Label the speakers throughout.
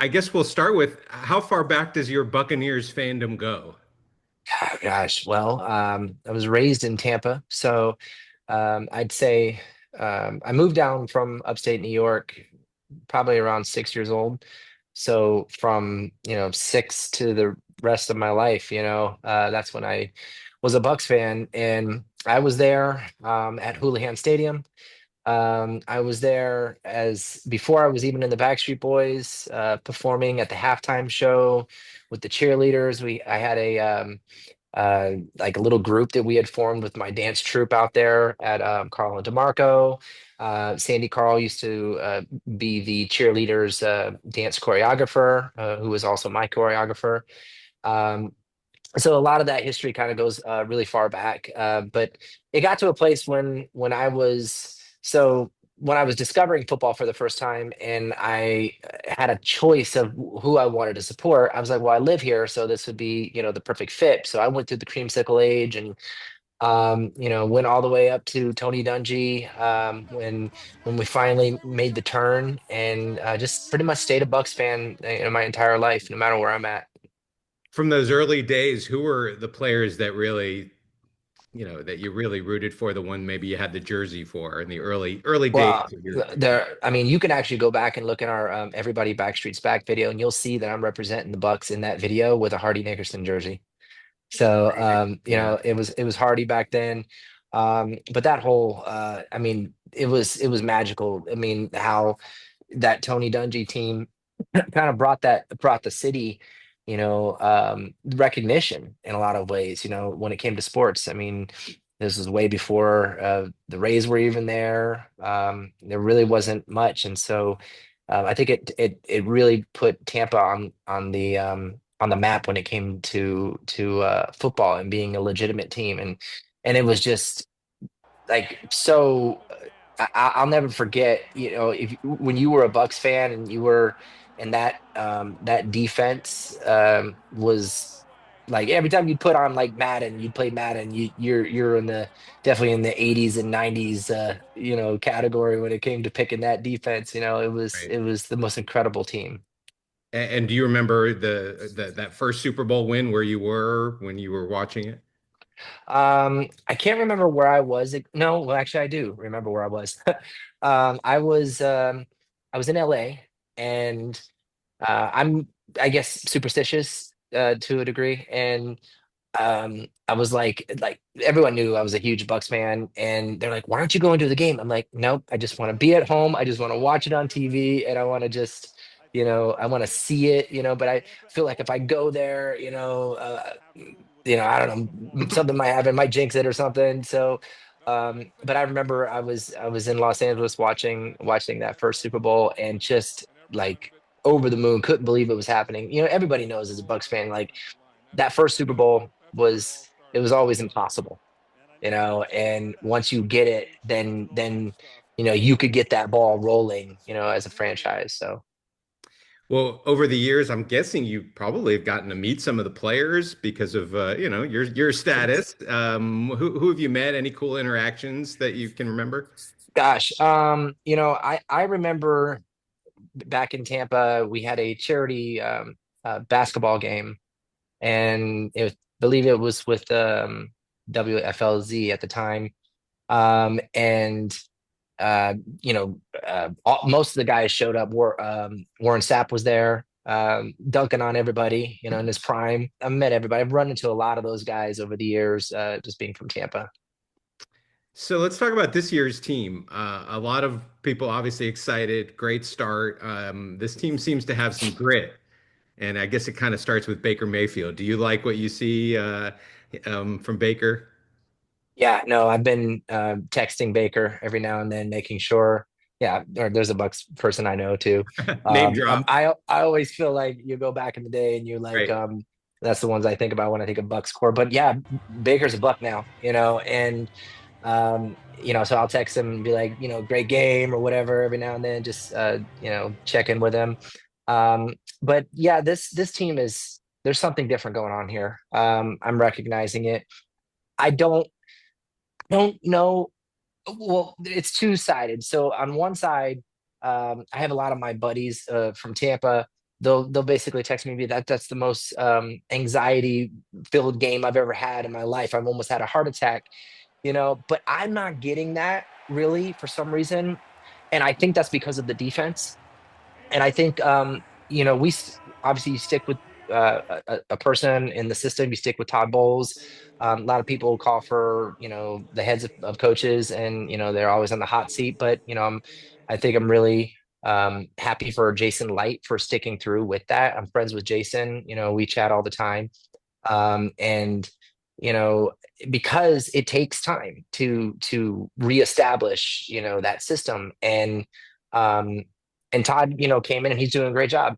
Speaker 1: I guess we'll start with how far back does your Buccaneers fandom go?
Speaker 2: Oh, gosh, well, I was raised in Tampa, so I'd say I moved down from upstate New York probably around 6 years old. So from 6 to the rest of my life, that's when I was a Bucks fan, and I was there at Houlihan Stadium. I was there as before I was even in the Backstreet Boys, performing at the halftime show with the cheerleaders. I had like a little group that we had formed with my dance troupe out there at Carl and DeMarco. Sandy Carl used to be the cheerleaders dance choreographer, who was also my choreographer. Um, so a lot of that history kind of goes really far back. But it got to a place when when I was discovering football for the first time, and I had a choice of who I wanted to support. I was like, well, I live here, so this would be, the perfect fit. So I went through the creamsicle age and went all the way up to Tony Dungy when we finally made the turn, and just pretty much stayed a Bucks fan, my entire life, no matter where I'm at.
Speaker 1: From those early days, who were the players that really, that you really rooted for, the one maybe you had the jersey for in the early days
Speaker 2: Well,
Speaker 1: of your
Speaker 2: I mean, you can actually go back and look in our Everybody Backstreet's Back video, and you'll see that I'm representing the Bucks in that video with a Hardy Nickerson jersey. So,
Speaker 1: Right. Yeah.
Speaker 2: it was Hardy back then. But that whole, I mean, it was magical. I mean, how that Tony Dungy team kind of brought the city, recognition in a lot of ways, when it came to sports. I mean, this was way before the Rays were even there. There really wasn't much, and so I think it really put Tampa on the map when it came to football and being a legitimate team, and it was just like so. I'll never forget, if when you were a Bucks fan and you were and that defense was like every time you'd put on like Madden, you'd play Madden, you're in the definitely in the 80s and 90s category when it came to picking that defense. It was
Speaker 1: Right.
Speaker 2: it was the most incredible team.
Speaker 1: And do you remember that first Super Bowl win where you were when you were watching it?
Speaker 2: I can't remember where I was. No, well, actually, I do remember where I was. I was in LA, and I'm, I guess, superstitious to a degree, and I was like everyone knew I was a huge Bucks fan, and they're like, "Why aren't you going to the game?" I'm like, "Nope, I just want to be at home. I just want to watch it on TV, and I want to just." I want to see it, but I feel like if I go there, I don't know, something might happen, might jinx it or something. So, but I remember I was in Los Angeles watching that first Super Bowl, and just like over the moon, couldn't believe it was happening. Everybody knows as a Bucks fan, like that first Super Bowl it was always impossible, and once you get it, then you could get that ball rolling, as a franchise. So.
Speaker 1: Well, over the years, I'm guessing you probably have gotten to meet some of the players because of your status. Who have you met? Any cool interactions that you can remember?
Speaker 2: Gosh, I remember back in Tampa, we had a charity basketball game, and believe it was with WFLZ at the time. And most of the guys showed up. Warren Sapp was there, dunking on everybody, in his prime. I met everybody. I've run into a lot of those guys over the years, just being from Tampa.
Speaker 1: So let's talk about this year's team. A lot of people obviously excited. Great start. This team seems to have some grit, and I guess it kind of starts with Baker Mayfield. Do you like what you see from Baker?
Speaker 2: Yeah, no, I've been texting Baker every now and then, making sure. Yeah, or there's a Bucks person I know too.
Speaker 1: Name drop.
Speaker 2: I always feel like you go back in the day and you're like,
Speaker 1: Right.
Speaker 2: that's the ones I think about when I think of Bucks core. But yeah, Baker's a Buck now, and so I'll text him and be like, great game or whatever every now and then, just check in with him. But yeah, this team there's something different going on here. I'm recognizing it. I don't know. Well, it's two-sided. So on one side, I have a lot of my buddies from Tampa. they'll basically text me that's the most anxiety filled game I've ever had in my life. I've almost had a heart attack, but I'm not getting that really for some reason. And I think that's because of the defense. And I think obviously you stick with a person in the system. You stick with Todd Bowles. A lot of people call for the heads of coaches, and they're always on the hot seat. But I think I'm really happy for Jason Light for sticking through with that. I'm friends with Jason. We chat all the time, and you know because it takes time to reestablish that system. Um, and Todd, came in and he's doing a great job.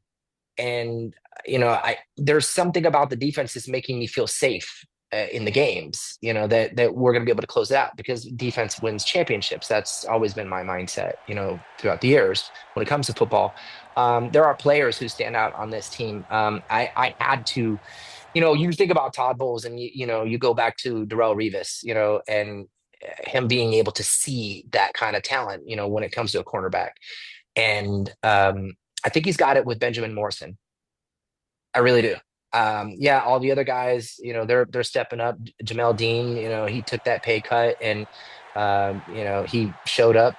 Speaker 2: And I there's something about the defense that's making me feel safe in the games. That we're going to be able to close it out because defense wins championships. That's always been my mindset. Throughout the years when it comes to football. There are players who stand out on this team. I had to. You think about Todd Bowles and you go back to Darrelle Revis, and him being able to see that kind of talent, when it comes to a cornerback. And I think he's got it with Benjamin Morrison. I really do. Yeah, all the other guys, they're stepping up. Jamel Dean, he took that pay cut and he showed up,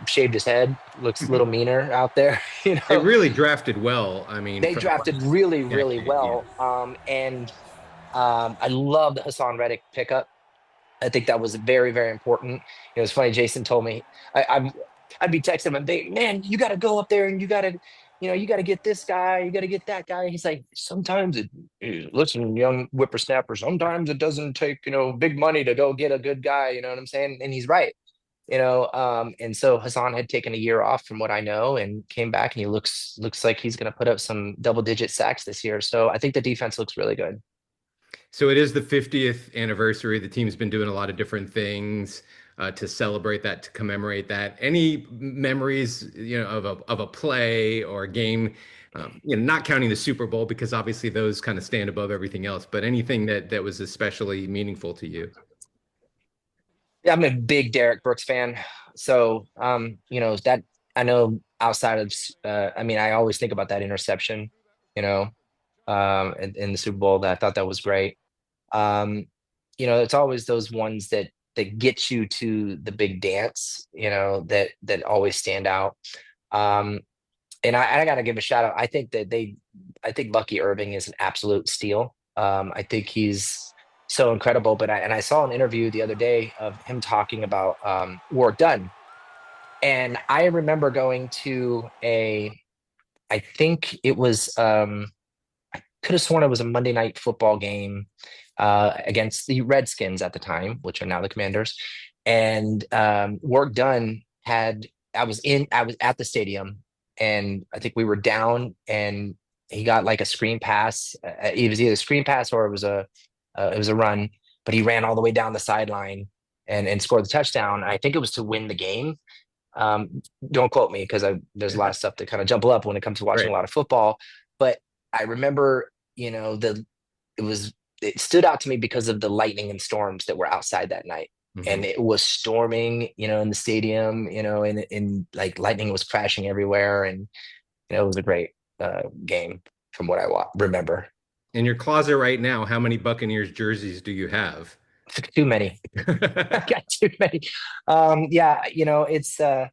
Speaker 2: shaved his head, looks a little meaner out there.
Speaker 1: They really drafted well. I mean,
Speaker 2: They
Speaker 1: for the
Speaker 2: drafted
Speaker 1: last
Speaker 2: really, really
Speaker 1: decade, yeah.
Speaker 2: well. And I love the Hassan Reddick pickup. I think that was very, very important. It was funny. Jason told me I'd be texting him and be, man, you got to go up there and you got to get this guy, you got to get that guy. He's like, sometimes listen, young whippersnapper, sometimes it doesn't take big money to go get a good guy. You know what I'm saying? And he's right. And so Hassan had taken a year off from what I know and came back and he looks like he's going to put up some double digit sacks this year. So I think the defense looks really good.
Speaker 1: So it is the 50th anniversary. The team's been doing a lot of different things to celebrate that, to commemorate that. Any memories, of a play or a game, not counting the Super Bowl because obviously those kind of stand above everything else, but anything that was especially meaningful to you?
Speaker 2: Yeah, I'm a big Derek Brooks fan. So, that I know outside of, I mean, I always think about that interception, you know, in the Super Bowl. That I thought that was great. Um, it's always those ones that get you to the big dance, that always stand out. Um, and I got to give a shout out. I think Bucky Irving is an absolute steal. I think he's so incredible. But I saw an interview the other day of him talking about Warwick Dunn, and I remember going to I think it was, I could have sworn it was a Monday night football game against the Redskins at the time, which are now the Commanders, and Warwick Dunn had. I was at the stadium and I think we were down and he got like a screen pass. It was either a screen pass or it was a run, but he ran all the way down the sideline and scored the touchdown. I think it was to win the game. Don't quote me because there's a lot of stuff to kind of jumble up when it comes to watching a
Speaker 1: Right.
Speaker 2: lot of football. But I remember, it was it stood out to me because of the lightning and storms that were outside that night.
Speaker 1: Hmm.
Speaker 2: And it was storming, in the stadium, and like lightning was crashing everywhere. And it was a great game from what I remember.
Speaker 1: In your closet right now, how many Buccaneers jerseys do you have?
Speaker 2: Too many. I got too many. Yeah, it's I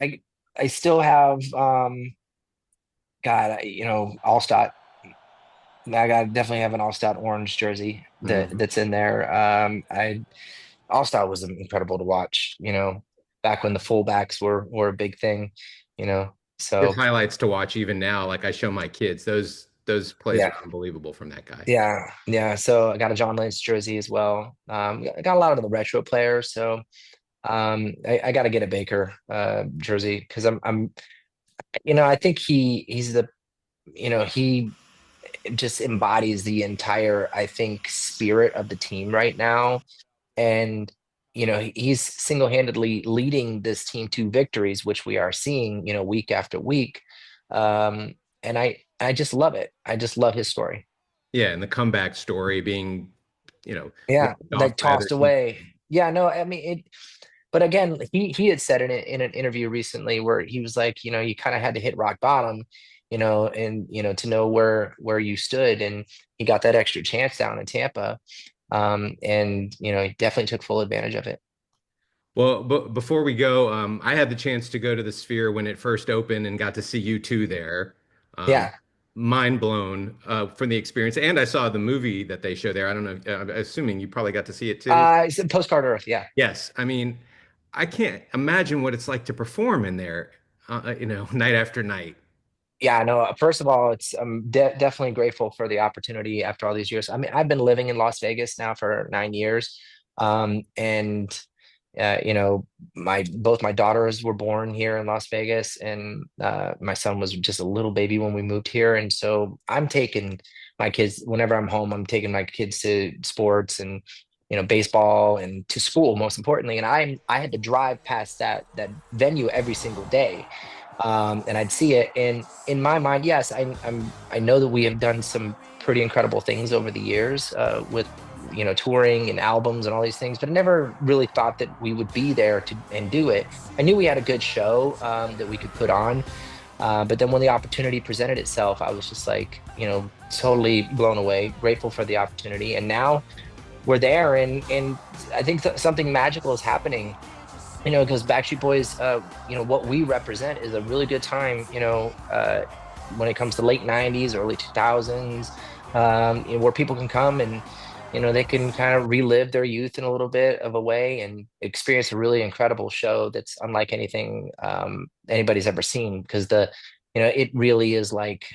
Speaker 2: I still have God, Allstott. I got definitely have an Allstott orange jersey
Speaker 1: Mhm.
Speaker 2: that's in there. I Allstott was incredible to watch, back when the fullbacks were a big thing, you know.
Speaker 1: There's
Speaker 2: So
Speaker 1: highlights to watch even now. Like I show my kids, those plays
Speaker 2: yeah,
Speaker 1: are unbelievable from that guy.
Speaker 2: yeah. So I got a John Lynch jersey as well. I got a lot of the retro players, so I got to get a Baker jersey because I think he's he just embodies the entire, I think, spirit of the team right now. And, he's single-handedly leading this team to victories, which we are seeing, week after week. And I just love it. I just love his story.
Speaker 1: Yeah, and the comeback story being,
Speaker 2: Yeah,
Speaker 1: written off
Speaker 2: like
Speaker 1: by other
Speaker 2: tossed
Speaker 1: teams.
Speaker 2: away. Yeah, no, I mean it. But again, he had said in an interview recently where he was like, you kind of had to hit rock bottom, and to know where you stood, and he got that extra chance down in Tampa, and he definitely took full advantage of it.
Speaker 1: Well, but before we go, I had the chance to go to the Sphere when it first opened and got to see you two there. Um,
Speaker 2: Yeah,
Speaker 1: Mind blown from the experience, and I saw the movie that they show there. I don't know. I'm assuming you probably got to see it too.
Speaker 2: it's a Postcard Earth. Yeah.
Speaker 1: Yes, I mean, I can't imagine what it's like to perform in there, night after night.
Speaker 2: Yeah, no, first of all, it's I'm definitely grateful for the opportunity after all these years. I mean, I've been living in Las Vegas now for 9 years. And my both my daughters were born here in Las Vegas, and my son was just a little baby when we moved here. And so I'm taking my kids whenever I'm home, I'm taking my kids to sports and baseball and to school, most importantly. And I had to drive past that venue every single day, and I'd see it. And in my mind, yes, I know that we have done some pretty incredible things over the years, with touring and albums and all these things, but I never really thought that we would be there to and do it. I knew we had a good show, that we could put on, but then when the opportunity presented itself, I was just like, totally blown away, grateful for the opportunity, and now we're there, and I think something magical is happening, because Backstreet Boys, what we represent is a really good time, when it comes to late 90s, early 2000s, where people can come and, they can kind of relive their youth in a little bit of a way and experience a really incredible show that's unlike anything anybody's ever seen. Because it really is like,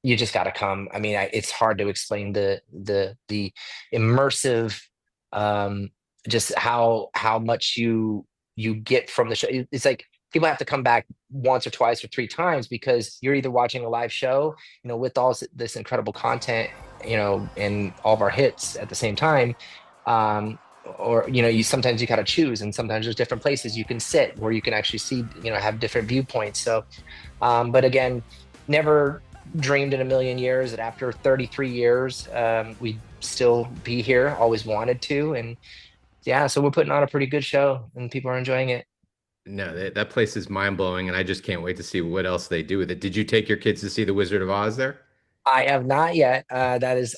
Speaker 2: you just got to come. I mean, it's hard to explain the immersive, um, just how much you get from the show. It's like people have to come back once or twice or three times because you're either watching a live show, with all this incredible content, and all of our hits at the same time. Or you sometimes you got to choose, and sometimes there's different places you can sit where you can actually see, have different viewpoints. So, but again, never dreamed in a million years that after 33 years, we'd still be here. Always wanted to, and yeah, so we're putting on a pretty good show, and people are enjoying it.
Speaker 1: No, that place is mind blowing, and I just can't wait to see what else they do with it. Did you take your kids to see The Wizard of Oz there?
Speaker 2: I have not yet. That is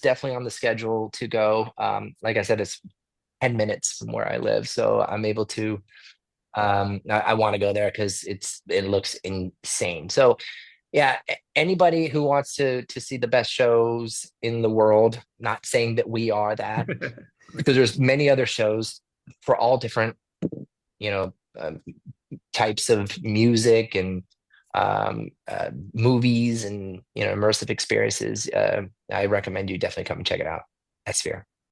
Speaker 2: definitely on the schedule to go. Like I said, it's 10 minutes from where I live, so I'm able to. I want to go there because it looks insane. So yeah, anybody who wants to see the best shows in the world, not saying that we are that, because there's many other shows for all different, you know, types of music and, movies and immersive experiences. I recommend you definitely come and check it out. That's fair.